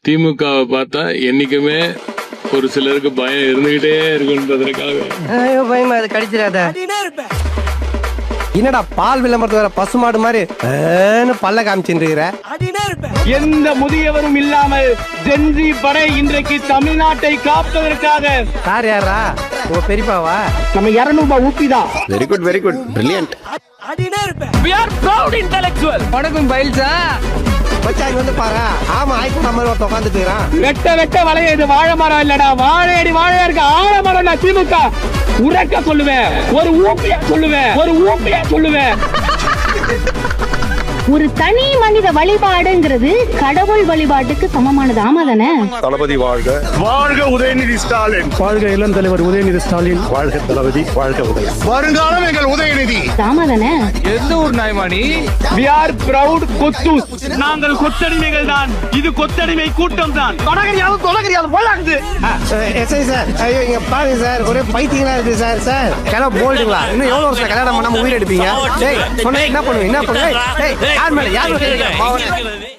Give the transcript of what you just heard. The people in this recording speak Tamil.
திமுகவை பார்த்தா என்னைக்குமே ஒரு சிலருக்கு பயம் இருந்துகிட்டே இருக்குன்றதுக்காக. பயமா அது கடிச்சிடாத. என்னடா பால் விளம்பரத்து வர பசுமாடு மாதிரி பல்ல காமிச்சுட்டு எந்த முதியவரும் இல்லாமல் ஜென்சி படை இன்றைக்கு தமிழ்நாட்டை காப்பதற்காக. சார் யாரா உங்க பெரியப்பாவா? நம்ம 200 ரூபாய் ஊப்பிதான். Very good very good brilliant. We are proud intellectual. வணக்கம் பைல்ஸா பச்சாங்க வந்து பாரு. ஆமா ஆயிக்கு நம்ம ஒருத்த உட்கார்ந்துட்டு இருக்கான். வெட்ட வெட்ட வளைய இது வாழை மரம் இல்லடா, வாழையடி வாழையா இருக்க ஆலமரம். நான் திமுக உறக்க சொல்லுவேன், ஒரு ஊப்பியா சொல்லுவேன், ஒரு ஊப்பியா சொல்லுவேன். ஒரு தனி மனித வழிபாடுங்கிறது கடவுள் வழிபாட்டுக்கு சமமானது. ஆமா தானே? தளபதி வாழ்க, வாழ்க உதயநிதி ஸ்டாலின், வாழ்க இளம் தலைவர் உதயநிதி ஸ்டாலின், வாழ்க தளபதி, வாழ்க உதய வருங்காலம் எங்கள் உதயநிதி. ஆமா தானே? எந்த ஊர் நாய்மானி? We are proud கொத்தூஸ். நாங்கள் கொத்தடிமைகள் தான். இது கொத்தடிமை கூட்டம் தான். தொடகரியாலும் போலாகுது. எஸ்ஐ சார், ஐயோ இங்க பாருங்க சார், ஒரே பைத்தியங்களா இருக்கு சார். சார் கல்யாணம் போல்டுங்களா? இன்னும் எவ்வளவு வருஷம் கல்யாணம் பண்ணாம உயிர் எடுப்பீங்க? டேய் சொன்ன என்ன பண்ணுவீங்க? என்ன பண்ணுவீங்க? டேய் யார் மேல